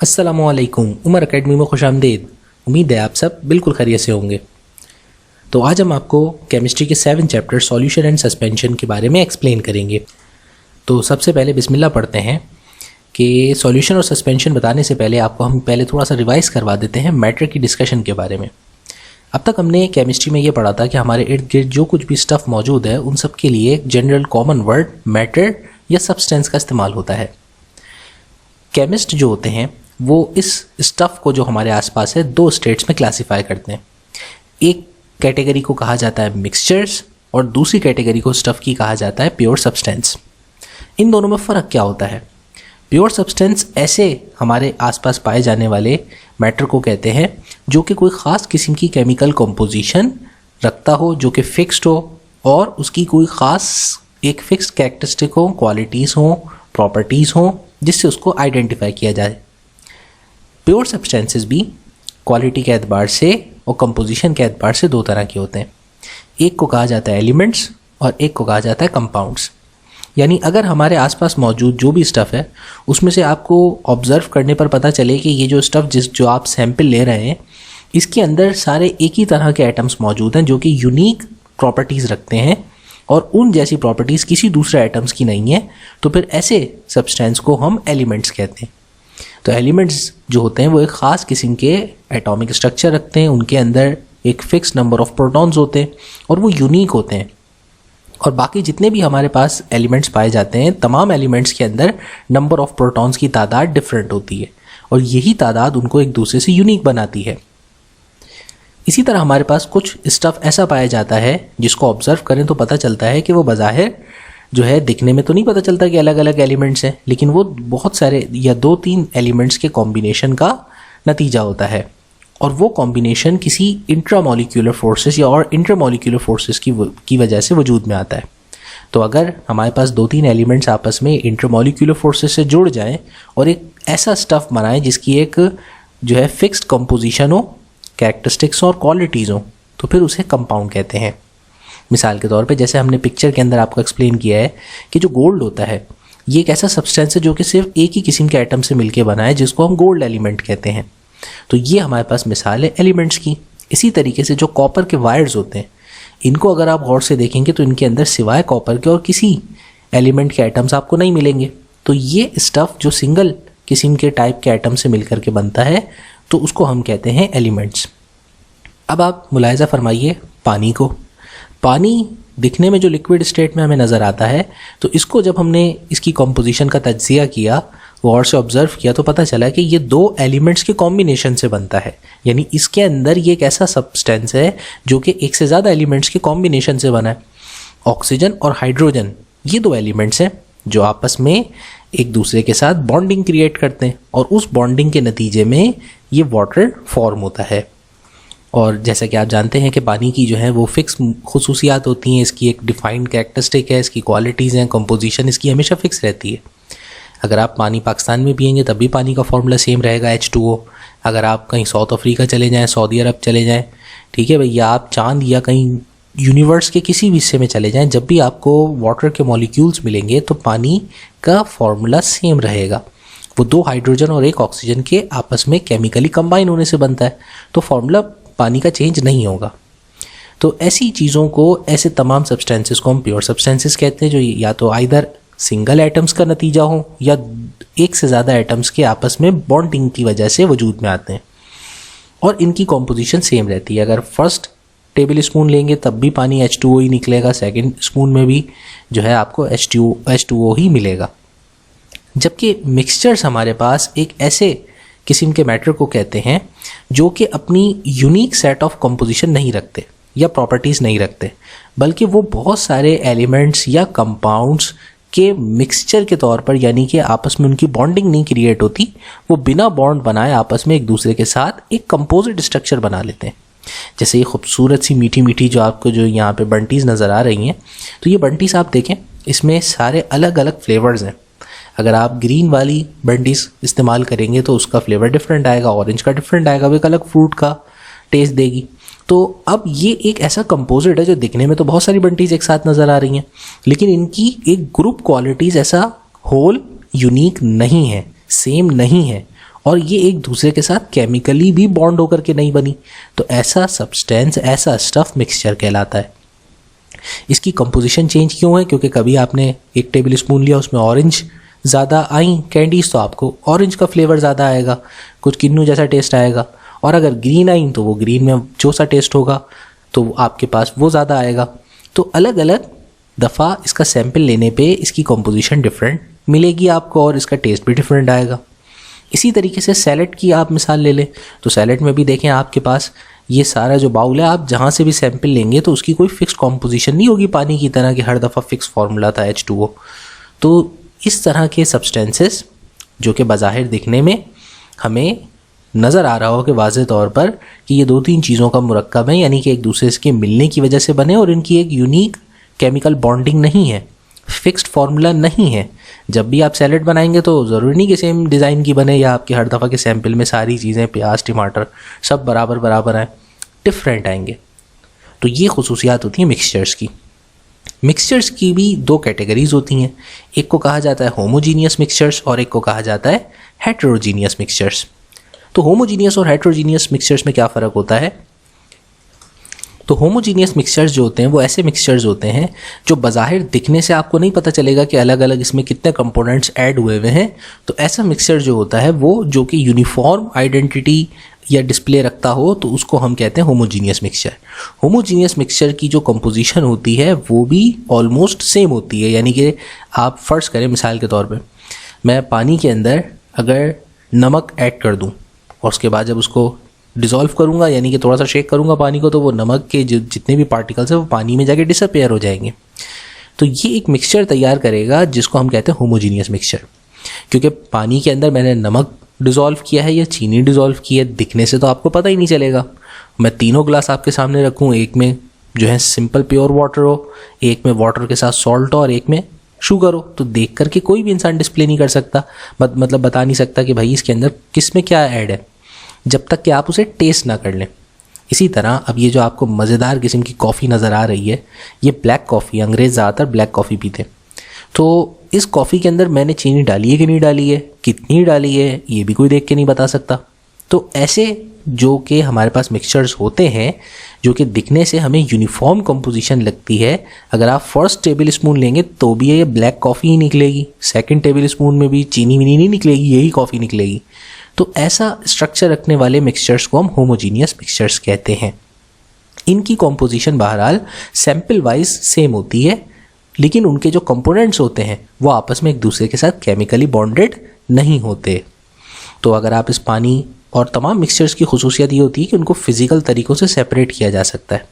अस्सलामुअलैकुम। उमर एकेडमी में खुशामदीद। उम्मीद है आप सब बिल्कुल खैरियत से होंगे। तो आज हम आपको केमिस्ट्री के 7 चैप्टर सॉल्यूशन एंड सस्पेंशन के बारे में एक्सप्लेन करेंगे। तो सबसे पहले बिस्मिल्लाह पढ़ते हैं कि सॉल्यूशन और सस्पेंशन बताने से पहले आपको हम पहले थोड़ा सा रिवाइज करवा देते हैं मैटर की डिस्कशन के बारे में। अब तक हमने केमिस्ट्री में ये पढ़ा था कि हमारे इर्द गिर्द जो कुछ भी स्टफ़ मौजूद है उन सब के लिए एक जनरल कॉमन वर्ड मैटर या सब्सटेंस का इस्तेमाल होता है। केमिस्ट जो होते हैं वो इस स्टफ़ को जो हमारे आसपास है 2 स्टेट्स में क्लासीफाई करते हैं। एक कैटेगरी को कहा जाता है मिक्सचर्स और दूसरी कैटेगरी को स्टफ़ की कहा जाता है प्योर सब्सटेंस। इन दोनों में फ़र्क क्या होता है? प्योर सब्सटेंस ऐसे हमारे आसपास पाए जाने वाले मैटर को कहते हैं जो कि कोई ख़ास किस्म की केमिकल कंपोजिशन रखता हो, जो कि फिक्स्ड हो और उसकी कोई ख़ास एक फिक्स्ड कैरेक्टरिस्टिक हो, क्वालिटीज़ हो, प्रॉपर्टीज़ हो जिससे उसको आइडेंटिफाई किया जाए। प्योर सब्सटेंसेस भी क्वालिटी के एतबार से और कंपोजिशन के एतबार से 2 तरह के होते हैं। एक को कहा जाता है एलिमेंट्स और एक को कहा जाता है कंपाउंड्स। यानी अगर हमारे आसपास मौजूद जो भी स्टफ़ है उसमें से आपको ऑब्ज़र्व करने पर पता चले कि ये जो स्टफ़ जो आप सैंपल ले रहे हैं इसके अंदर सारे एक ही तरह के एटम्स मौजूद हैं जो कि यूनिक प्रॉपर्टीज़ रखते हैं और उन जैसी प्रॉपर्टीज़ किसी दूसरे एटम्स की नहीं है, तो फिर ऐसे सब्सटेंस को हम एलिमेंट्स कहते हैं। तो एलिमेंट्स जो होते हैं वो एक ख़ास किस्म के एटॉमिक स्ट्रक्चर रखते हैं, उनके अंदर एक फ़िक्स नंबर ऑफ प्रोटॉन्स होते हैं और वो यूनिक होते हैं। और बाकी जितने भी हमारे पास एलिमेंट्स पाए जाते हैं तमाम एलिमेंट्स के अंदर नंबर ऑफ प्रोटॉन्स की तादाद डिफरेंट होती है और यही तादाद उनको एक दूसरे से यूनिक बनाती है। इसी तरह हमारे पास कुछ स्टफ़ ऐसा पाया जाता है जिसको ऑब्ज़र्व करें तो पता चलता है कि वो बज़ाहिर जो है दिखने में तो नहीं पता चलता कि अलग अलग एलिमेंट्स हैं, लेकिन वो बहुत सारे या 2-3 एलिमेंट्स के कॉम्बिनेशन का नतीजा होता है और वो कॉम्बिनेशन किसी इंट्रामॉलिक्यूलर फोर्सेस या और इंटरमॉलिक्यूलर फोर्सेस की वजह से वजूद में आता है। तो अगर हमारे पास 2-3 एलिमेंट्स आपस में इंटरमॉलिक्यूलर फोर्सेस से जुड़ जाएं और एक ऐसा स्टफ़ बनाएं जिसकी एक जो है फिक्स्ड कंपोजिशन हो, कैरेक्टरिस्टिक्स और क्वालिटीज़ हो, तो फिर उसे कंपाउंड कहते हैं। मिसाल के तौर पे जैसे हमने पिक्चर के अंदर आपको एक्सप्लेन किया है कि जो गोल्ड होता है ये एक ऐसा सब्सटेंस है जो कि सिर्फ एक ही किस्म के एटम से मिलके बना है जिसको हम गोल्ड एलिमेंट कहते हैं। तो ये हमारे पास मिसाल है एलिमेंट्स की। इसी तरीके से जो कॉपर के वायर्स होते हैं इनको अगर आप गौर से देखेंगे तो इनके अंदर सिवाय कॉपर के और किसी एलिमेंट के एटम्स आपको नहीं मिलेंगे। तो ये स्टफ़ जो सिंगल किस्म के टाइप के एटम से मिलकर के बनता है तो उसको हम कहते हैं एलिमेंट्स। अब आप मुलाहिज़ा फरमाइए पानी को। पानी दिखने में जो लिक्विड स्टेट में हमें नज़र आता है तो इसको जब हमने इसकी कंपोजिशन का तज्ज़िया किया, गौर से ऑब्ज़र्व किया तो पता चला कि ये 2 एलिमेंट्स के कॉम्बिनेशन से बनता है। यानी इसके अंदर ये एक ऐसा सब्सटेंस है जो कि एक से ज़्यादा एलिमेंट्स के कॉम्बिनेशन से बना है। ऑक्सीजन और हाइड्रोजन ये 2 एलिमेंट्स हैं जो आपस में एक दूसरे के साथ बॉन्डिंग क्रिएट करते हैं और उस बॉन्डिंग के नतीजे में ये वाटर फॉर्म होता है। और जैसा कि आप जानते हैं कि पानी की जो है वो फिक्स खुसूसियात होती हैं, इसकी एक डिफाइंड कैरेक्टरिस्टिक है, इसकी क्वालिटीज़ हैं, कंपोजिशन इसकी हमेशा फिक्स रहती है। अगर आप पानी पाकिस्तान में पिएंगे तब भी पानी का फार्मूला सेम रहेगा H2O। अगर आप कहीं साउथ अफ्रीका चले जाएँ, सऊदी अरब चले जाएँ, ठीक है भैया, आप चांद या कहीं यूनिवर्स के किसी भी हिस्से में चले जाएँ, जब भी आपको वाटर के मॉलिक्यूल्स मिलेंगे तो पानी का फार्मूला सेम रहेगा। वो 2 हाइड्रोजन और 1 ऑक्सीजन के आपस में केमिकली कंबाइन होने से बनता है, तो फार्मूला पानी का चेंज नहीं होगा। तो ऐसी चीज़ों को, ऐसे तमाम सब्सटेंसेस को हम प्योर सब्सटेंसेस कहते हैं जो या तो आइदर सिंगल एटम्स का नतीजा हो या एक से ज़्यादा एटम्स के आपस में बॉन्डिंग की वजह से वजूद में आते हैं और इनकी कॉम्पोजिशन सेम रहती है। अगर फर्स्ट टेबल स्पून लेंगे तब भी पानी H2O ही निकलेगा, सेकेंड स्पून में भी जो है आपको H2O ही मिलेगा। जबकि मिक्सचर्स हमारे पास एक ऐसे किस्म के मैटर को कहते हैं जो कि अपनी यूनिक सेट ऑफ कंपोजिशन नहीं रखते या प्रॉपर्टीज़ नहीं रखते, बल्कि वो बहुत सारे एलिमेंट्स या कंपाउंड्स के मिक्सचर के तौर पर, यानी कि आपस में उनकी बॉन्डिंग नहीं क्रिएट होती, वो बिना बॉन्ड बनाए आपस में एक दूसरे के साथ एक कंपोजिट स्ट्रक्चर बना लेते हैं। जैसे ये खूबसूरत सी मीठी मीठी जो आपको जो यहाँ पे बंटीज़ नज़र आ रही हैं, तो ये बंटीज़ आप देखें इसमें सारे अलग अलग फ्लेवर्स हैं। अगर आप ग्रीन वाली बंटीज़ इस्तेमाल करेंगे तो उसका फ्लेवर डिफरेंट आएगा, ऑरेंज का डिफरेंट आएगा, वो एक अलग फ्रूट का टेस्ट देगी। तो अब ये एक ऐसा कंपोजिट है जो दिखने में तो बहुत सारी बंटीज़ एक साथ नज़र आ रही हैं, लेकिन इनकी एक ग्रुप क्वालिटीज़ ऐसा होल यूनिक नहीं है, सेम नहीं है और ये एक दूसरे के साथ केमिकली भी बॉन्ड होकर के नहीं बनी, तो ऐसा सब्सटेंस, ऐसा स्टफ मिक्सचर कहलाता है। इसकी कंपोजिशन चेंज क्यों है? क्योंकि कभी आपने 1 टेबल स्पून लिया, उसमें ऑरेंज ज़्यादा आई कैंडीज, तो आपको ऑरेंज का फ्लेवर ज़्यादा आएगा, कुछ किन्नू जैसा टेस्ट आएगा। और अगर ग्रीन आई तो वो ग्रीन में जो सा टेस्ट होगा तो आपके पास वो ज़्यादा आएगा। तो अलग अलग दफ़ा इसका सैंपल लेने पे इसकी कंपोजिशन डिफरेंट मिलेगी आपको और इसका टेस्ट भी डिफरेंट आएगा। इसी तरीके से सैलेड की आप मिसाल ले लें, तो सैलेड में भी देखें आपके पास ये सारा जो बाउल है, आप जहाँ से भी सैंपल लेंगे तो उसकी कोई फिक्स कॉम्पोजिशन नहीं होगी पानी की तरह कि हर दफ़ा फिक्स फार्मूला था H2O। तो इस तरह के सब्सटेंसेस जो कि बज़ाहिर दिखने में हमें नज़र आ रहा हो कि वाज़ेह तौर पर कि ये 2-3 चीज़ों का मुरक्कब है, यानी कि एक दूसरे के मिलने की वजह से बने और इनकी एक यूनिक केमिकल बॉन्डिंग नहीं है, फिक्स्ड फार्मूला नहीं है। जब भी आप सैलेड बनाएंगे तो ज़रूरी नहीं कि सेम डिज़ाइन की बने या आपके हर दफ़ा के सैंपल में सारी चीज़ें, प्याज, टमाटर सब बराबर बराबर आएँ, डिफरेंट आएंगे। तो ये खुसूसियात होती हैं मिक्सचर्स की। मिक्सचर्स की भी 2 कैटेगरीज होती हैं, एक को कहा जाता है होमोजीनियस मिक्सचर्स और एक को कहा जाता है हेटेरोजीनियस मिक्सचर्स। तो होमोजीनियस और हेटेरोजीनियस मिक्सचर्स में क्या फ़र्क होता है? तो होमोजीनियस मिक्सचर्स जो होते हैं वो ऐसे मिक्सचर्स होते हैं जो बज़ाहिर दिखने से आपको नहीं पता चलेगा कि अलग अलग इसमें कितने कंपोनेंट्स ऐड हुए हुए हैं। तो ऐसा मिक्सचर जो होता है वो जो कि यूनिफॉर्म आइडेंटिटी या डिस्प्ले रखता हो तो उसको हम कहते हैं होमोजीनियस मिक्सचर। होमोजीनियस मिक्सचर की जो कंपोजिशन होती है वो भी ऑलमोस्ट सेम होती है, यानी कि आप फ़र्ज़ करें मिसाल के तौर पे मैं पानी के अंदर अगर नमक ऐड कर दूं और उसके बाद जब उसको डिज़ोल्व करूंगा, यानी कि थोड़ा सा शेक करूंगा पानी को, तो वो नमक के जितने भी पार्टिकल्स हैं वो पानी में जाके डिसअपेयर हो जाएंगे। तो ये एक मिक्सचर तैयार करेगा जिसको हम कहते हैं होमोजीनियस मिक्सचर। क्योंकि पानी के अंदर मैंने नमक डिज़ोल्व किया है या चीनी डिज़ोल्व की है, दिखने से तो आपको पता ही नहीं चलेगा। मैं तीनों ग्लास आपके सामने रखूँ, एक में जो है सिंपल प्योर वाटर हो, एक में वाटर के साथ सॉल्ट हो और एक में शुगर हो, तो देख करके कोई भी इंसान डिस्प्ले नहीं कर सकता, मतलब बता नहीं सकता कि भाई इसके अंदर किस में क्या ऐड है, जब तक कि आप उसे टेस्ट ना कर लें। इसी तरह अब ये जो आपको मज़ेदार किस्म की कॉफ़ी नज़र आ रही है, ये ब्लैक कॉफ़ी, अंग्रेज़ ज़्यादातर ब्लैक कॉफ़ी पीते हैं। तो इस कॉफ़ी के अंदर मैंने चीनी डाली है कि नहीं डाली है, कितनी डाली है, ये भी कोई देख के नहीं बता सकता। तो ऐसे जो कि हमारे पास मिक्सचर्स होते हैं जो कि दिखने से हमें यूनिफॉर्म कंपोजिशन लगती है, अगर आप फर्स्ट टेबल स्पून लेंगे तो भी ये ब्लैक कॉफ़ी ही निकलेगी, सेकंड टेबल स्पून में भी चीनी विनी नहीं निकलेगी, यही कॉफ़ी निकलेगी। तो ऐसा स्ट्रक्चर रखने वाले मिक्सचर्स को हम होमोजीनियस मिक्सचर्स कहते हैं। इनकी कंपोजिशन बहरहाल सैंपल वाइज सेम होती है, लेकिन उनके जो कंपोनेंट्स होते हैं वो आपस में एक दूसरे के साथ केमिकली बॉन्डेड नहीं होते। तो अगर आप इस पानी और तमाम मिक्सचर्स की खुसूसियत ये होती है कि उनको फिज़िकल तरीक़ों से सेपरेट किया जा सकता है।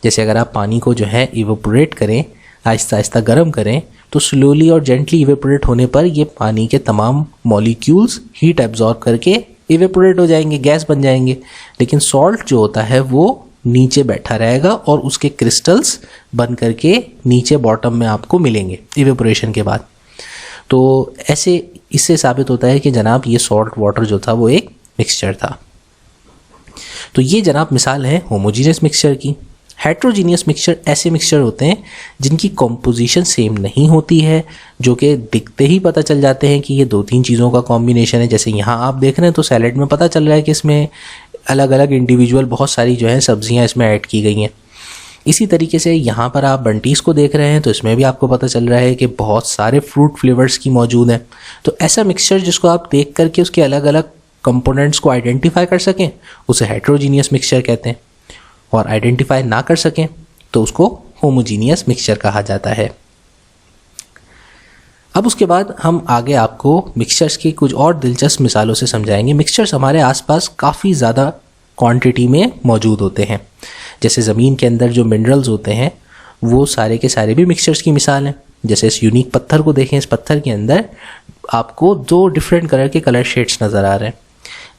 जैसे अगर आप पानी को जो है इवेपोरेट करें, आहिस्ता आहिस्ता गर्म करें, तो स्लोली और जेंटली इवेपोरेट होने पर ये पानी के तमाम मॉलिक्यूल्स हीट एब्जॉर्ब करके इवेपोरेट हो जाएंगे, गैस बन जाएंगे। लेकिन सॉल्ट जो होता है वो नीचे बैठा रहेगा और उसके क्रिस्टल्स बन करके नीचे बॉटम में आपको मिलेंगे इवेपोरेशन के बाद। तो ऐसे इससे साबित होता है कि जनाब ये सॉल्ट वाटर जो था वो एक मिक्सचर था। तो ये जनाब मिसाल है होमोजीनियस मिक्सचर की। हेट्रोजीनियस मिक्सचर ऐसे मिक्सचर होते हैं जिनकी कंपोजिशन सेम नहीं होती है, जो कि दिखते ही पता चल जाते हैं कि ये 2-3 चीज़ों का कॉम्बिनेशन है। जैसे यहाँ आप देख रहे हैं तो सैलेड में पता चल रहा है कि इसमें अलग अलग इंडिविजुअल बहुत सारी जो है सब्जियाँ इसमें ऐड की गई हैं। इसी तरीके से यहाँ पर आप बंटीज़ को देख रहे हैं तो इसमें भी आपको पता चल रहा है कि बहुत सारे फ्रूट फ्लेवर्स की मौजूद हैं। तो ऐसा मिक्सचर जिसको आप देख करके उसके अलग अलग कंपोनेंट्स को आइडेंटिफाई कर सकें उसे हेट्रोजीनियस मिक्सचर कहते हैं, और आइडेंटिफाई ना कर सकें तो उसको होमोजीनियस मिक्सचर कहा जाता है। अब उसके बाद हम आगे आपको मिक्सचर्स की कुछ और दिलचस्प मिसालों से समझाएंगे। मिक्सचर्स हमारे आसपास काफ़ी ज़्यादा क्वांटिटी में मौजूद होते हैं। जैसे ज़मीन के अंदर जो मिनरल्स होते हैं वो सारे के सारे भी मिक्सचर्स की मिसाल हैं। जैसे इस यूनिक पत्थर को देखें, इस पत्थर के अंदर आपको 2 डिफरेंट कलर के कलर शेड्स नज़र आ रहे हैं।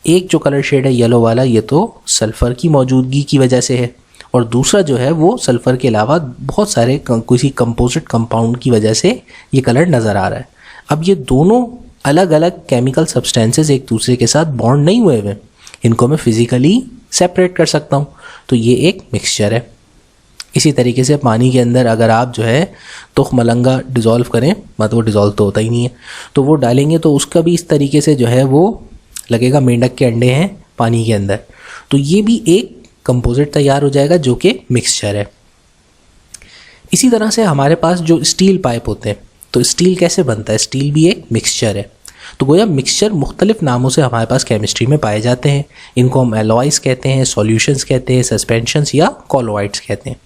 एक जो कलर शेड है येलो वाला, ये तो सल्फ़र की मौजूदगी की वजह से है, और दूसरा जो है वो सल्फ़र के अलावा बहुत सारे किसी कंपोजिट कंपाउंड की वजह से ये कलर नज़र आ रहा है। अब ये दोनों अलग अलग केमिकल सब्सटेंसेस एक दूसरे के साथ बॉन्ड नहीं हुए हुए, इनको मैं फिज़िकली सेपरेट कर सकता हूँ, तो ये एक मिक्सचर है। इसी तरीके से पानी के अंदर अगर आप जो है तुख मलंगा डिज़ोल्व करें, मतलब वो डिज़ोल्व तो होता ही नहीं है, तो वो डालेंगे तो उसका भी इस तरीके से जो है वो लगेगा मेंढक के अंडे हैं पानी के अंदर। तो ये भी एक कंपोजिट तैयार हो जाएगा जो कि मिक्सचर है। इसी तरह से हमारे पास जो स्टील पाइप होते हैं, तो स्टील कैसे बनता है? स्टील भी एक मिक्सचर है। तो गोया मिक्सचर मुख्तलिफ नामों से हमारे पास केमिस्ट्री में पाए जाते हैं। इनको हम एलॉयज कहते हैं, सॉल्यूशंस कहते हैं, सस्पेंशंस या कॉलोइड्स कहते हैं।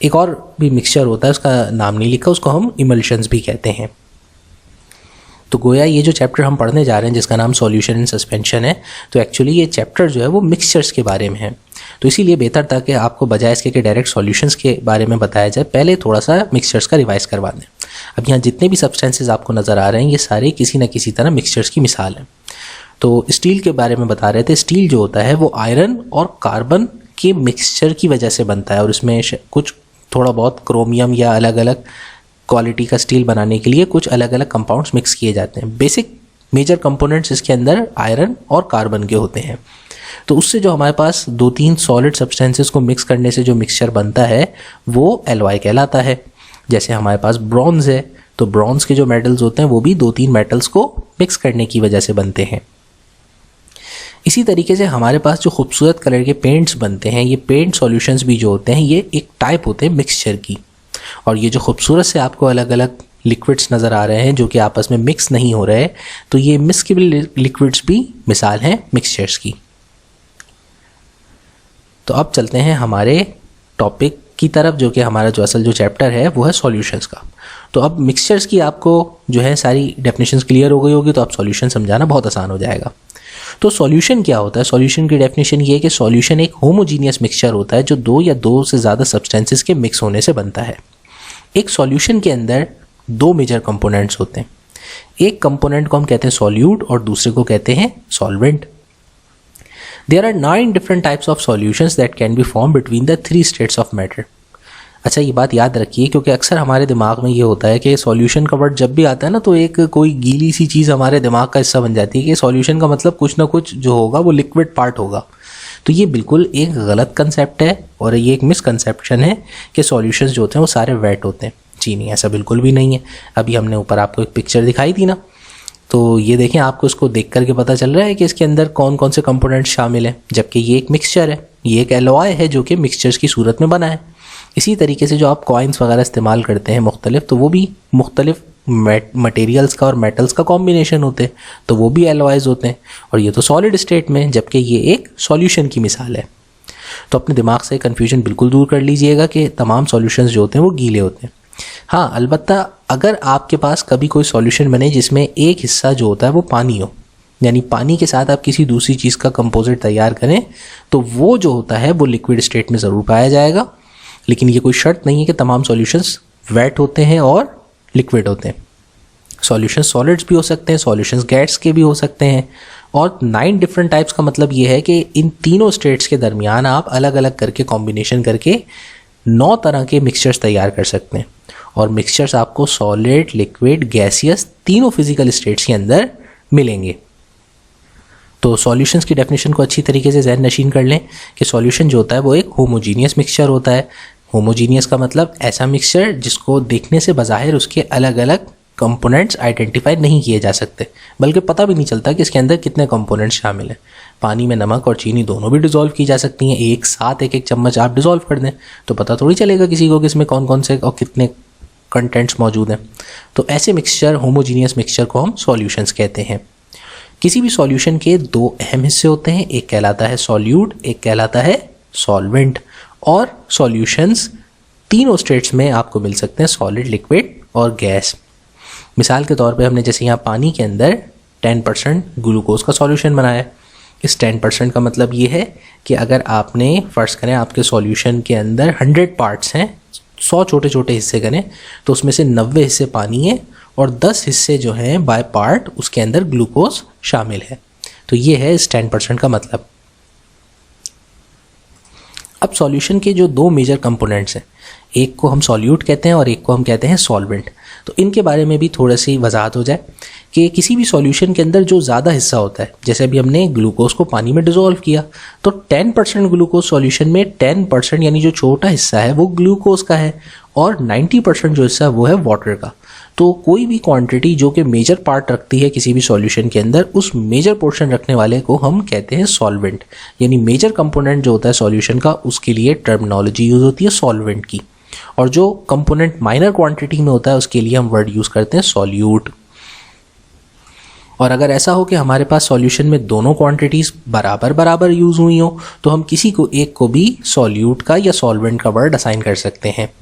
एक और भी मिक्सचर होता है, उसका नाम नहीं लिखा, उसको हम इमल्शंस भी कहते हैं। तो गोया ये जो चैप्टर हम पढ़ने जा रहे हैं जिसका नाम सॉल्यूशन एंड सस्पेंशन है, तो एक्चुअली ये चैप्टर जो है वो मिक्सचर्स के बारे में है। तो इसीलिए बेहतर था कि आपको बजाय इसके कि डायरेक्ट सॉल्यूशंस के बारे में बताया जाए, पहले थोड़ा सा मिक्सचर्स का रिवाइज करवा दें। अब यहाँ जितने भी सब्सटेंसेस आपको नज़र आ रहे हैं ये सारे किसी न किसी तरह मिक्सचर्स की मिसाल हैं। तो स्टील के बारे में बता रहे थे। स्टील जो होता है वो आयरन और कार्बन के मिक्सचर की वजह से बनता है और इसमें कुछ थोड़ा बहुत क्रोमियम या अलग अलग क्वालिटी का स्टील बनाने के लिए कुछ अलग अलग कंपाउंड्स मिक्स किए जाते हैं। बेसिक मेजर कंपोनेंट्स इसके अंदर आयरन और कार्बन के होते हैं। तो उससे जो हमारे पास 2-3 सॉलिड सब्सटेंसेस को मिक्स करने से जो मिक्सचर बनता है वो एलॉय कहलाता है। जैसे हमारे पास ब्रॉन्ज है, तो ब्रॉन्ज के जो मेटल्स होते हैं वो भी 2-3 मेटल्स को मिक्स करने की वजह से बनते हैं। इसी तरीके से हमारे पास जो खूबसूरत कलर के पेंट्स बनते हैं, ये पेंट सॉल्यूशंस भी जो होते हैं ये एक टाइप होते हैं मिक्सचर की। और ये जो खूबसूरत से आपको अलग अलग लिक्विड्स नज़र आ रहे हैं जो कि आपस में मिक्स नहीं हो रहे, तो ये मिक्सेबल लिक्विड्स भी मिसाल हैं मिक्सचर्स की। तो अब चलते हैं हमारे टॉपिक की तरफ, जो कि हमारा जो असल जो चैप्टर है वो है सॉल्यूशंस का। तो अब मिक्सचर्स की आपको जो है सारी डेफिनेशंस क्लियर हो गई होगी, तो अब सॉल्यूशन समझाना बहुत आसान हो जाएगा। तो सॉल्यूशन क्या होता है? सॉल्यूशन की डेफिनेशन ये है कि सॉल्यूशन एक होमोजीनियस मिक्सचर होता है जो 2 या 2 से ज़्यादा सब्सटेंसेस के मिक्स होने से बनता है। एक सॉल्यूशन के अंदर 2 मेजर कंपोनेंट्स होते हैं। एक कंपोनेंट को हम कहते हैं सॉल्यूट और दूसरे को कहते हैं solvent. There are 9 different types of solutions that can be formed between the 3 states of matter. अच्छा, ये बात याद रखिए क्योंकि अक्सर हमारे दिमाग में ये होता है कि सॉल्यूशन का वर्ड जब भी आता है ना तो एक कोई गीली सी चीज़ हमारे दिमाग का हिस्सा बन जाती है कि सॉल्यूशन का मतलब कुछ ना कुछ जो होगा वो लिक्विड पार्ट होगा। तो ये बिल्कुल एक गलत कंसेप्ट है और ये एक मिसकंसेप्शन है कि सॉल्यूशंस जो होते हैं वो सारे वेट होते हैं। जी नहीं, ऐसा बिल्कुल भी नहीं है। अभी हमने ऊपर आपको एक पिक्चर दिखाई थी ना, तो ये देखें, आपको इसको देख करके पता चल रहा है कि इसके अंदर कौन कौन से कंपोनेंट्स शामिल हैं, जबकि ये एक मिक्सचर है, ये एक एलॉय है जो कि मिक्सचर्स की सूरत में बना है। इसी तरीके से जो आप कॉइन्स वगैरह इस्तेमाल करते हैं मुख्तलिफ, तो वो भी मुख्तलिफ मटेरियल्स का और मेटल्स का कॉम्बिनेशन होते हैं, तो वो भी एलॉयज होते हैं। और ये तो सॉलिड स्टेट में, जबकि ये एक सॉल्यूशन की मिसाल है। तो अपने दिमाग से कन्फ्यूजन बिल्कुल दूर कर लीजिएगा कि तमाम सॉल्यूशंस जो होते हैं वो गीले होते हैं। हाँ, अलबत्ता अगर आपके पास कभी कोई सॉल्यूशन बने जिसमें एक हिस्सा जो होता है वो पानी हो, यानी पानी के साथ आप किसी दूसरी चीज़ का कंपोजिट तैयार करें, तो वो जो होता है वो लिक्विड स्टेट में ज़रूर पाया जाएगा। लेकिन ये कोई शर्त नहीं है कि तमाम सॉल्यूशंस वेट होते हैं और लिक्विड होते हैं। सॉल्यूशंस सॉलिड्स भी हो सकते हैं, सॉल्यूशंस गैस के भी हो सकते हैं। और 9 डिफरेंट टाइप्स का मतलब ये है कि इन तीनों स्टेट्स के दरमियान आप अलग अलग करके कॉम्बिनेशन करके 9 तरह के मिक्सचर्स तैयार कर सकते हैं। और मिक्सचर्स आपको सॉलिड, लिक्विड, गैसियस तीनों फिजिकल स्टेट्स के अंदर मिलेंगे। तो सॉल्यूशंस की डेफिनेशन को अच्छी तरीके से ज़हन नशीन कर लें कि सॉल्यूशन जो होता है वो एक होमोजीनियस मिक्सचर होता है। होमोजीनियस का मतलब ऐसा मिक्सचर जिसको देखने से बज़ाहिर उसके अलग अलग कंपोनेंट्स आइडेंटिफाई नहीं किए जा सकते, बल्कि पता भी नहीं चलता कि इसके अंदर कितने कंपोनेंट्स शामिल हैं। पानी में नमक और चीनी दोनों भी डिज़ोल्व की जा सकती हैं। एक साथ एक चम्मच आप डिज़ोल्व कर दें तो पता थोड़ी चलेगा किसी को कि इसमें कौन कौन से और कितने कंटेंट्स मौजूद हैं। तो ऐसे मिक्सचर, होमोजीनियस मिक्सचर को हम सॉल्यूशंस कहते हैं। किसी भी सॉल्यूशन के 2 अहम हिस्से होते हैं, एक कहलाता है सॉल्यूट, एक कहलाता है सॉल्वेंट। और सॉल्यूशंस तीनों स्टेट्स में आपको मिल सकते हैं, सॉलिड, लिक्विड और गैस। मिसाल के तौर पे हमने जैसे यहाँ पानी के अंदर 10% ग्लूकोज का सॉल्यूशन बनाया है। इस 10% का मतलब ये है कि अगर आपने फ़र्ज़ करें आपके सॉल्यूशन के अंदर 100 पार्ट्स हैं, 100 छोटे छोटे हिस्से करें, तो उसमें से 90 हिस्से पानी है और 10 हिस्से जो हैं बाय पार्ट उसके अंदर ग्लूकोज शामिल है। तो ये है इस 10% का मतलब। अब सॉल्यूशन के जो 2 मेजर कंपोनेंट्स हैं, एक को हम सॉल्यूट कहते हैं और एक को हम कहते हैं सॉल्वेंट। तो इनके बारे में भी थोड़ी सी वजाहत हो जाए कि किसी भी सॉल्यूशन के अंदर जो ज़्यादा हिस्सा होता है, जैसे अभी हमने ग्लूकोज को पानी में डिज़ोल्व किया, तो 10% ग्लूकोज सॉल्यूशन में 10% यानी जो छोटा हिस्सा है वो ग्लूकोज का है और 90% जो हिस्सा है वो है वाटर का। तो तो कोई भी क्वांटिटी जो कि मेजर पार्ट रखती है किसी भी सॉल्यूशन के अंदर, उस मेजर पोर्शन रखने वाले को हम कहते हैं सॉल्वेंट। यानी मेजर कंपोनेंट जो होता है सॉल्यूशन का, उसके लिए टर्मिनोलॉजी यूज होती है सॉल्वेंट की, और जो कंपोनेंट माइनर क्वांटिटी में होता है उसके लिए हम वर्ड यूज करते हैं सॉल्यूट। और अगर ऐसा हो कि हमारे पास सॉल्यूशन में दोनों क्वांटिटीज बराबर बराबर यूज हुई हो, तो हम किसी को एक को भी सॉल्यूट का या सॉल्वेंट का वर्ड असाइन कर सकते हैं।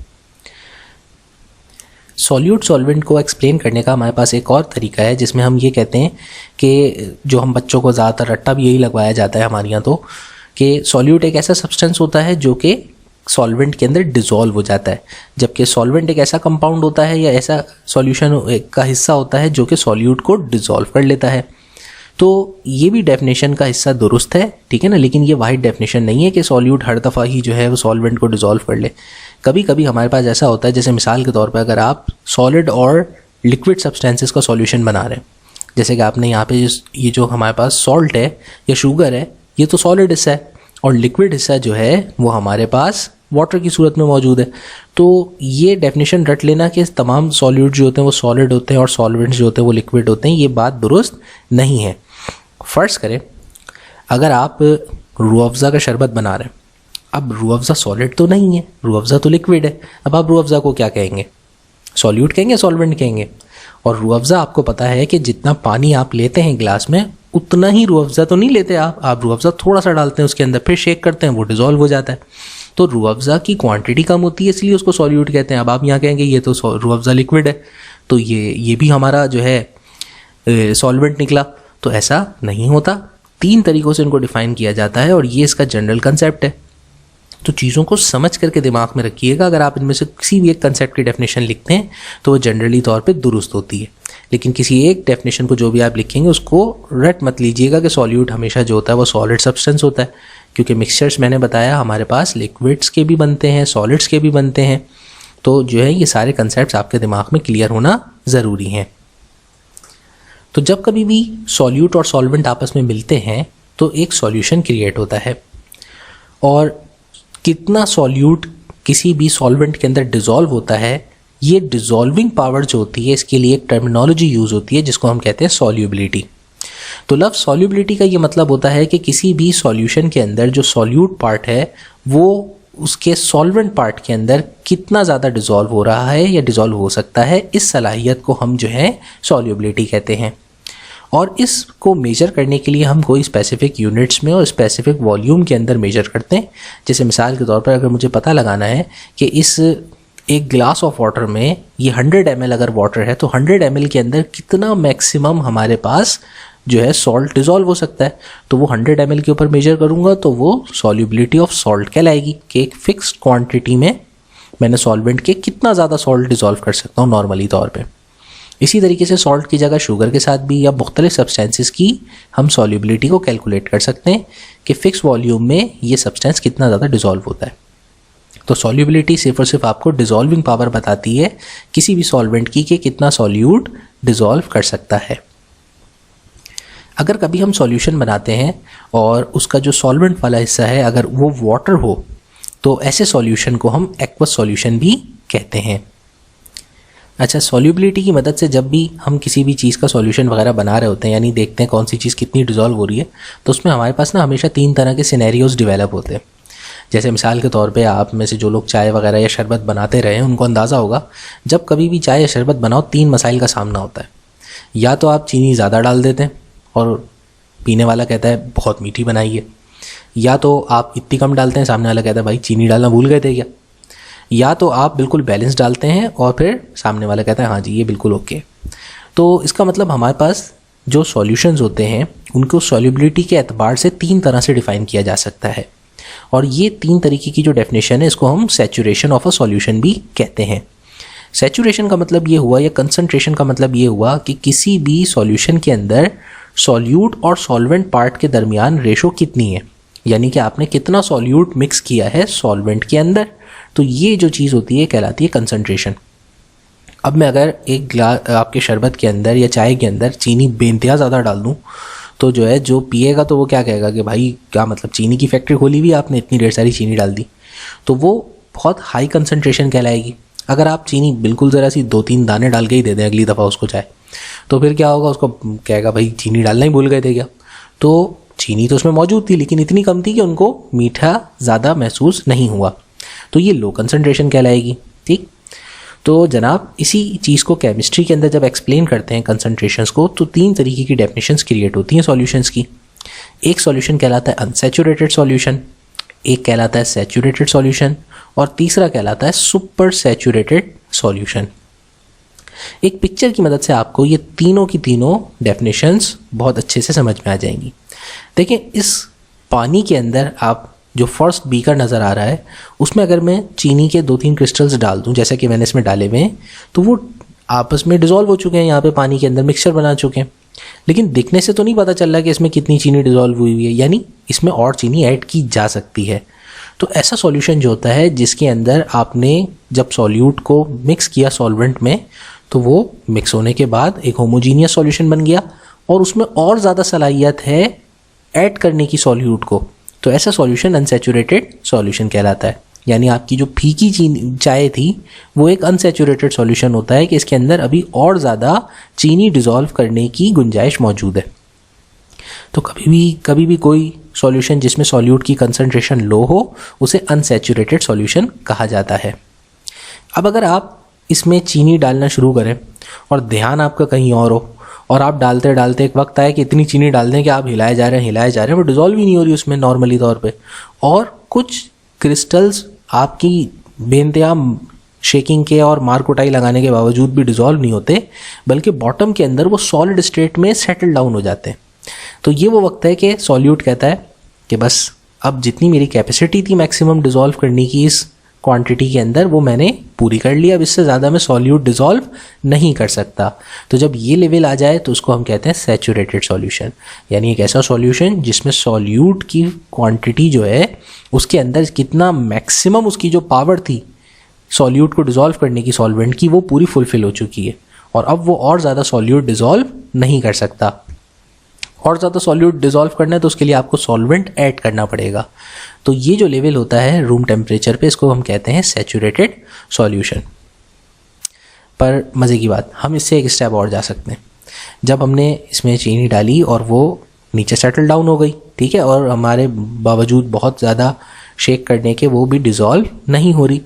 सॉल्यूट सॉल्वेंट को एक्सप्लेन करने का हमारे पास एक और तरीका है, जिसमें हम ये कहते हैं कि जो हम बच्चों को ज़्यादातर रट्टा भी यही लगवाया जाता है हमारे यहाँ, तो कि सॉल्यूट एक ऐसा सब्सटेंस होता है जो कि सॉल्वेंट के अंदर डिसॉल्व हो जाता है, जबकि सॉल्वेंट एक ऐसा कंपाउंड होता है या ऐसा सॉल्यूशन का हिस्सा होता है जो कि सॉल्यूट को डिसॉल्व कर लेता है। तो ये भी डेफिनेशन का हिस्सा दुरुस्त है, ठीक है ना, लेकिन ये वाहिद डेफिनेशन नहीं है कि सॉल्यूट हर दफ़ा ही जो है वो सॉल्वेंट को डिसॉल्व कर ले। कभी कभी हमारे पास ऐसा होता है, जैसे मिसाल के तौर पर अगर आप सॉलिड और लिक्विड सब्सटेंसेस का सॉल्यूशन बना रहे हैं, जैसे कि आपने यहाँ पे ये जो हमारे पास सॉल्ट है या शुगर है, ये तो सॉलिड हिस्सा है, और लिक्विड हिस्सा जो है वो हमारे पास वाटर की सूरत में मौजूद है। तो ये डेफिनेशन रट लेना कि तमाम सॉल्यूट जो होते हैं वो सॉलिड होते हैं और सॉल्वेंट्स जो होते हैं वो लिक्विड होते हैं, ये बात दुरुस्त नहीं है। फ़र्ज़ करें अगर आप रूह अफ़ज़ा का शरबत बना रहे हैं, अब रूह अफ़ज़ा सॉलिड तो नहीं है, रूह अफ़ज़ा तो लिक्विड है। अब आप रूह अफ़ज़ा को क्या कहेंगे, सॉल्यूट कहेंगे, सॉल्वेंट कहेंगे? और रूह अफ़ज़ा आपको पता है कि जितना पानी आप लेते हैं गिलास में, उतना ही रूह अफ़ज़ा तो नहीं लेते आप रूह अफ़ज़ा थोड़ा सा डालते हैं उसके अंदर, फिर शेक करते हैं, वो डिज़ोल्व हो जाता है। तो रूह अफ़ज़ा की क्वांटिटी कम होती है, इसलिए उसको सॉल्यूट कहते हैं। अब आप यहाँ कहेंगे ये तो रूह अफ़ज़ा लिक्विड है, तो ये भी हमारा जो है सॉल्वेंट निकला। तो ऐसा नहीं होता, 3 तरीक़ों से इनको डिफ़ाइन किया जाता है और ये इसका जनरल कंसेप्ट है। तो चीज़ों को समझ करके दिमाग में रखिएगा। अगर आप इनमें से किसी भी एक कंसेप्ट की डेफिनेशन लिखते हैं तो वो जनरली तौर पे दुरुस्त होती है, लेकिन किसी एक डेफिनेशन को जो भी आप लिखेंगे उसको रट मत लीजिएगा कि सॉल्यूट हमेशा जो होता है वो सॉलिड सब्सटेंस होता है, क्योंकि मिक्सचर्स मैंने बताया हमारे पास लिक्विड्स के भी बनते हैं, सॉलिड्स के भी बनते हैं। तो जो है ये सारे कंसेप्ट आपके दिमाग में क्लियर होना ज़रूरी हैं। तो जब कभी भी सॉल्यूट और सॉल्वेंट आपस में मिलते हैं तो एक सॉल्यूशन क्रिएट होता है, और कितना सॉल्यूट किसी भी सॉल्वेंट के अंदर डिज़ोल्व होता है, ये डिज़ोल्विंग पावर जो होती है, इसके लिए एक टर्मिनोलॉजी यूज़ होती है जिसको हम कहते हैं सॉल्युबिलिटी। तो लफ्ज़ सॉल्युबिलिटी का ये मतलब होता है कि किसी भी सॉल्यूशन के अंदर जो सॉल्यूट पार्ट है वो उसके सॉल्वेंट पार्ट के अंदर कितना ज़्यादा डिज़ोल्व हो रहा है या डिज़ोल्व हो सकता है, इस सलाहियत को हम जो है सॉल्युबिलिटी कहते हैं। और इसको मेजर करने के लिए हम कोई स्पेसिफिक यूनिट्स में और स्पेसिफिक वॉल्यूम के अंदर मेजर करते हैं। जैसे मिसाल के तौर पर अगर मुझे पता लगाना है कि इस एक ग्लास ऑफ वाटर में ये 100 ml अगर वाटर है, तो 100 ml के अंदर कितना मैक्सिमम हमारे पास जो है सॉल्ट डिज़ोल्व हो सकता है, तो वो 100 ml के ऊपर मेजर करूँगा तो वो सॉल्युबिलिटी ऑफ सॉल्ट कहलाएगी कि एक फिक्स्ड क्वांटिटी में मैंने सॉल्वेंट के कितना ज़्यादा सॉल्ट डिज़ोल्व कर सकता हूँ नॉर्मली तौर पे। इसी तरीके से सॉल्ट की जगह शुगर के साथ भी या मुख्तलिफ सब्सटेंसेस की हम सॉल्युबिलिटी को कैलकुलेट कर सकते हैं कि फ़िक्स वॉल्यूम में ये सब्सटेंस कितना ज़्यादा डिज़ोल्व होता है। तो सॉल्युबिलिटी सिर्फ और सिर्फ आपको डिज़ोल्विंग पावर बताती है किसी भी सॉल्वेंट की कि कितना सॉल्यूट डिज़ोल्व कर सकता है। अगर कभी हम सॉल्यूशन बनाते हैं और उसका जो सॉल्वेंट वाला हिस्सा है अगर वो वाटर हो, तो ऐसे सॉल्यूशन को हम एक्वस सॉल्यूशन भी कहते हैं। अच्छा, सॉल्युबिलिटी की मदद से जब भी हम किसी भी चीज़ का सॉल्यूशन वगैरह बना रहे होते हैं, यानी देखते हैं कौन सी चीज़ कितनी डिज़ोल्व हो रही है, तो उसमें हमारे पास ना हमेशा 3 तरह के सिनेरियोज डेवलप होते हैं। जैसे मिसाल के तौर पे आप में से जो लोग चाय वगैरह या शरबत बनाते रहे हैं उनको अंदाज़ा होगा, जब कभी भी चाय या शरबत बनाओ 3 मसाइल का सामना होता है। या तो आप चीनी ज़्यादा डाल देते हैं और पीने वाला कहता है बहुत मीठी बनाई है, या तो आप इतनी कम डालते हैं, सामने वाला कहता है भाई चीनी डालना भूल गए थे क्या, या तो आप बिल्कुल बैलेंस डालते हैं और फिर सामने वाला कहता है हाँ जी ये बिल्कुल ओके। तो इसका मतलब हमारे पास जो सॉल्यूशंस होते हैं उनको सॉल्युबिलिटी के एतबार से 3 तरह से डिफ़ाइन किया जा सकता है, और ये 3 तरीके की जो डेफिनेशन है इसको हम सैचुरेशन ऑफ अ सॉल्यूशन भी कहते हैं। सैचुरेशन का मतलब ये हुआ, या कंसंट्रेशन का मतलब ये हुआ कि किसी भी सॉल्यूशन के अंदर सॉल्यूट और सॉल्वेंट पार्ट के दरमियान रेशो कितनी है, यानी कि आपने कितना सॉल्यूट मिक्स किया है सॉल्वेंट के अंदर। तो ये जो चीज़ होती है कहलाती है कंसंट्रेशन। अब मैं अगर एक गिलास आपके शरबत के अंदर या चाय के अंदर चीनी बेइंतहा ज़्यादा डाल दूँ, तो जो है जो पिएगा तो वो क्या कहेगा कि भाई क्या मतलब चीनी की फैक्ट्री खोली हुई आपने, इतनी ढेर सारी चीनी डाल दी, तो वो बहुत हाई कंसंट्रेशन कहलाएगी। अगर आप चीनी बिल्कुल ज़रा सी 2-3 दाने डाल के ही दे दें अगली दफ़ा उसको चाय, तो फिर क्या होगा, उसको कहेगा भाई चीनी डालना ही भूल गए थे क्या। तो चीनी तो उसमें मौजूद थी लेकिन इतनी कम थी कि उनको मीठा ज़्यादा महसूस नहीं हुआ, तो ये लो कंसंट्रेशन कहलाएगी। ठीक, तो जनाब इसी चीज़ को केमिस्ट्री के अंदर जब एक्सप्लेन करते हैं कंसंट्रेशंस को, तो 3 तरीके की डेफिनेशंस क्रिएट होती हैं सॉल्यूशंस की। एक सॉल्यूशन कहलाता है अनसैचुरेटेड सॉल्यूशन, एक कहलाता है सैचुरेटेड सॉल्यूशन, और तीसरा कहलाता है सुपर सैचुरेटेड सॉल्यूशन। एक पिक्चर की मदद से आपको ये तीनों की तीनों डेफिनेशंस बहुत अच्छे से समझ में आ जाएंगी। देखिए, इस पानी के अंदर आप जो फर्स्ट बीकर नज़र आ रहा है, उसमें अगर मैं चीनी के 2-3 क्रिस्टल्स डाल दूं, जैसा कि मैंने इसमें डाले हुए हैं, तो वो आपस में डिज़ोल्व हो चुके हैं, यहाँ पे पानी के अंदर मिक्सचर बना चुके हैं। लेकिन दिखने से तो नहीं पता चल रहा कि इसमें कितनी चीनी डिज़ोल्व हुई है, यानी इसमें और चीनी ऐड की जा सकती है। तो ऐसा सॉल्यूशन जो होता है जिसके अंदर आपने जब सॉल्यूट को मिक्स किया सॉल्वेंट में, तो वो मिक्स होने के बाद एक होमोजीनियस सॉल्यूशन बन गया और उसमें और ज़्यादा सलाहियत है ऐड करने की सॉल्यूट को, तो ऐसा सॉल्यूशन अनसैचुरेटेड सॉल्यूशन कहलाता है। यानी आपकी जो फीकी चीनी चाय थी वो एक अनसैचुरेटेड सॉल्यूशन होता है कि इसके अंदर अभी और ज़्यादा चीनी डिज़ोल्व करने की गुंजाइश मौजूद है। तो कभी भी कोई सॉल्यूशन जिसमें सॉल्यूट की कंसंट्रेशन लो हो, उसे अनसैचुरेटेड सॉल्यूशन कहा जाता है। अब अगर आप इसमें चीनी डालना शुरू करें और ध्यान आपका कहीं और हो, और आप डालते डालते एक वक्त आए कि इतनी चीनी डाल दें कि आप हिलाए जा रहे हैं, वो डिज़ोल्व ही नहीं हो रही उसमें नॉर्मली तौर पे, और कुछ क्रिस्टल्स आपकी बेइंतहाम शेकिंग के और मारकुटाई लगाने के बावजूद भी डिज़ोल्व नहीं होते, बल्कि बॉटम के अंदर वो सॉलिड स्टेट में सेटल डाउन हो जाते हैं। तो ये वो वक्त है कि सॉल्यूट कहता है कि बस अब जितनी मेरी कैपेसिटी थी मैक्सिमम डिज़ोल्व करने की इस क्वांटिटी के अंदर, वो मैंने पूरी कर लिया, अब इससे ज़्यादा मैं सॉल्यूट डिज़ोल्व नहीं कर सकता। तो जब ये लेवल आ जाए तो उसको हम कहते हैं सैचुरेटेड सॉल्यूशन, यानी एक ऐसा सॉल्यूशन जिसमें सॉल्यूट की क्वांटिटी जो है उसके अंदर कितना मैक्सिमम उसकी जो पावर थी सॉल्यूट को डिज़ोल्व करने की सॉल्वेंट की, वो पूरी फुलफिल हो चुकी है और अब वो और ज़्यादा सॉल्यूट डिज़ोल्व नहीं कर सकता। और ज़्यादा सॉल्यूट डिज़ोल्व करना है तो उसके लिए आपको सॉल्वेंट ऐड करना पड़ेगा। तो ये जो लेवल होता है रूम टेम्परेचर पे, इसको हम कहते हैं सैचुरेटेड सॉल्यूशन। पर मज़े की बात, हम इससे एक स्टेप और जा सकते हैं। जब हमने इसमें चीनी डाली और वो नीचे सेटल डाउन हो गई, ठीक है, और हमारे बावजूद बहुत ज़्यादा शेक करने के वो भी डिज़ोल्व नहीं हो रही,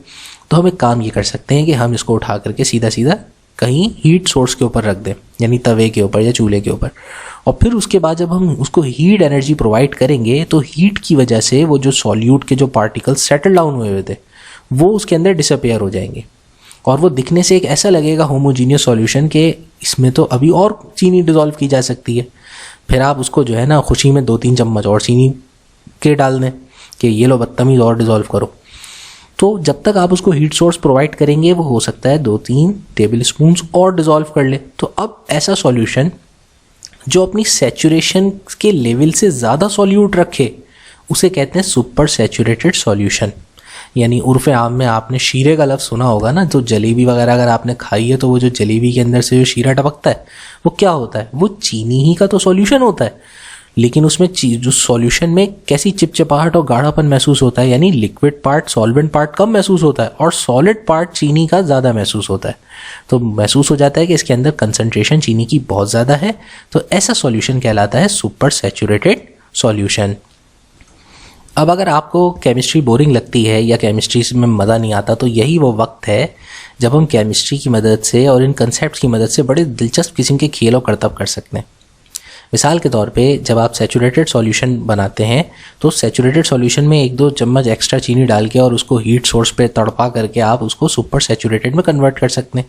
तो हम एक काम ये कर सकते हैं कि हम इसको उठा करके सीधा सीधा कहीं हीट सोर्स के ऊपर रख दें, यानी तवे के ऊपर या चूल्हे के ऊपर, और फिर उसके बाद जब हम उसको हीट एनर्जी प्रोवाइड करेंगे तो हीट की वजह से वो जो सॉल्यूट के जो पार्टिकल्स सेटल डाउन हुए थे वो उसके अंदर डिसअपियर हो जाएंगे और वो दिखने से एक ऐसा लगेगा होमोजीनियस सॉल्यूशन कि इसमें तो अभी और चीनी डिज़ोल्व की जा सकती है। फिर आप उसको जो है ना खुशी में 2-3 चम्मच और चीनी के डाल दें कि ये लो बदतमीज़ और डिज़ोल्व करो। तो जब तक आप उसको हीट सोर्स प्रोवाइड करेंगे वो हो सकता है 2-3 टेबल स्पून और डिज़ोल्व कर ले। तो अब ऐसा सॉल्यूशन जो अपनी सैचुरेशन के लेवल से ज़्यादा सॉल्यूट रखे उसे कहते हैं सुपर सैचुरेटेड सॉल्यूशन। यानी उर्फ़ आम में आपने शीरे का लफ्ज़ सुना होगा ना, तो जलेबी वगैरह अगर आपने खाई है तो वो जो जलेबी के अंदर से जो शीरा टपकता है वो क्या होता है, वो चीनी ही का तो सॉल्यूशन होता है, लेकिन उसमें जो सॉल्यूशन में कैसी चिपचिपाहट और गाढ़ापन महसूस होता है, यानी लिक्विड पार्ट सॉल्वेंट पार्ट कम महसूस होता है और सॉलिड पार्ट चीनी का ज़्यादा महसूस होता है। तो महसूस हो जाता है कि इसके अंदर कंसंट्रेशन चीनी की बहुत ज़्यादा है, तो ऐसा सॉल्यूशन कहलाता है सुपर सैचुरेटेड सॉल्यूशन। अब अगर आपको केमिस्ट्री बोरिंग लगती है या केमिस्ट्री में मज़ा नहीं आता, तो यही वो वक्त है जब हम केमिस्ट्री की मदद से और इन कंसेप्ट की मदद से बड़े दिलचस्प किस्म के खेल और करतब कर सकते हैं। मिसाल के तौर पे जब आप सैचुरेटेड सॉल्यूशन बनाते हैं तो सैचुरेटेड सॉल्यूशन में 1-2 चम्मच एक्स्ट्रा चीनी डाल के और उसको हीट सोर्स पे तड़पा करके आप उसको सुपर सैचुरेटेड में कन्वर्ट कर सकते हैं।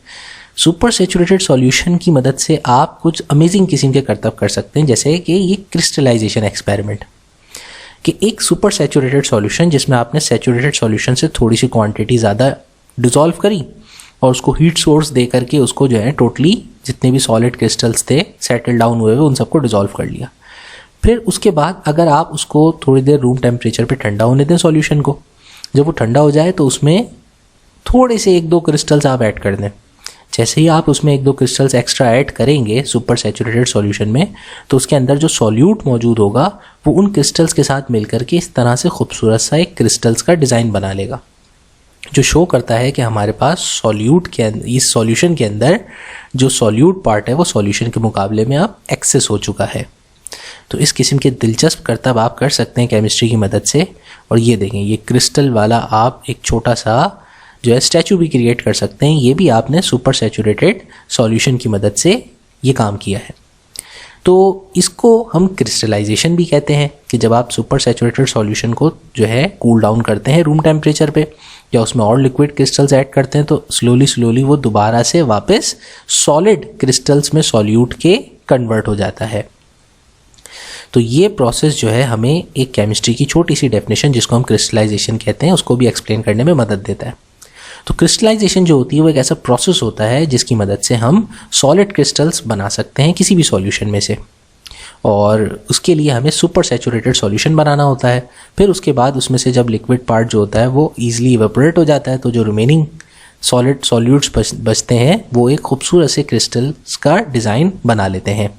सुपर सैचुरेटेड सॉल्यूशन की मदद से आप कुछ अमेजिंग किस्म के करतब कर सकते हैं, जैसे कि ये क्रिस्टलाइजेशन एक्सपेरिमेंट, कि एक सुपर सैचुरेटेड सॉल्यूशन जिसमें आपने सैचुरेटेड सॉल्यूशन से थोड़ी सी क्वांटिटी ज़्यादा डिज़ोल्व करी और उसको हीट सोर्स दे करके उसको जो है टोटली जितने भी सॉलिड क्रिस्टल्स थे सेटल डाउन हुए उन सबको डिज़ोल्व कर लिया। फिर उसके बाद अगर आप उसको थोड़ी देर रूम टेम्परेचर पे ठंडा होने दें सॉल्यूशन को, जब वो ठंडा हो जाए तो उसमें थोड़े से 1-2 क्रिस्टल्स आप ऐड कर दें। जैसे ही आप उसमें 1-2 क्रिस्टल्स एक्स्ट्रा ऐड करेंगे सुपर सैचुरेटेड सॉल्यूशन में, तो उसके अंदर जो सॉल्यूट मौजूद होगा वो उन क्रिस्टल्स के साथ मिलकर के इस तरह से खूबसूरत सा एक क्रिस्टल्स का डिज़ाइन बना लेगा। जो शो करता है कि हमारे पास सॉल्यूट के इस सॉल्यूशन के अंदर जो सॉल्यूट पार्ट है वो सॉल्यूशन के मुकाबले में अब एक्सेस हो चुका है। तो इस किस्म के दिलचस्प करतब आप कर सकते हैं केमिस्ट्री की मदद से। और ये देखें, ये क्रिस्टल वाला आप एक छोटा सा जो है स्टैचू भी क्रिएट कर सकते हैं। ये भी आपने सुपर सैचुरेटेड सॉल्यूशन की मदद से ये काम किया है। तो इसको हम क्रिस्टलाइजेशन भी कहते हैं कि जब आप सुपर सैचुरेटेड सॉल्यूशन को जो है कूल डाउन करते हैं रूम टेम्परेचर पे या उसमें और लिक्विड क्रिस्टल्स ऐड करते हैं तो स्लोली वो दोबारा से वापस सॉलिड क्रिस्टल्स में सॉल्यूट के कन्वर्ट हो जाता है। तो ये प्रोसेस जो है हमें एक केमिस्ट्री की छोटी सी डेफिनेशन जिसको हम क्रिस्टलाइजेशन कहते हैं उसको भी एक्सप्लेन करने में मदद देता है। तो क्रिस्टलाइजेशन जो होती है वो एक ऐसा प्रोसेस होता है जिसकी मदद से हम सॉलिड क्रिस्टल्स बना सकते हैं किसी भी सॉल्यूशन में से, और उसके लिए हमें सुपर सैचुरेटेड सॉल्यूशन बनाना होता है। फिर उसके बाद उसमें से जब लिक्विड पार्ट जो होता है वो ईजिली इवेपोरेट हो जाता है तो जो रिमेनिंग सॉलिड सॉल्यूट्स बचते हैं वो एक खूबसूरत से क्रिस्टल्स का डिज़ाइन बना लेते हैं।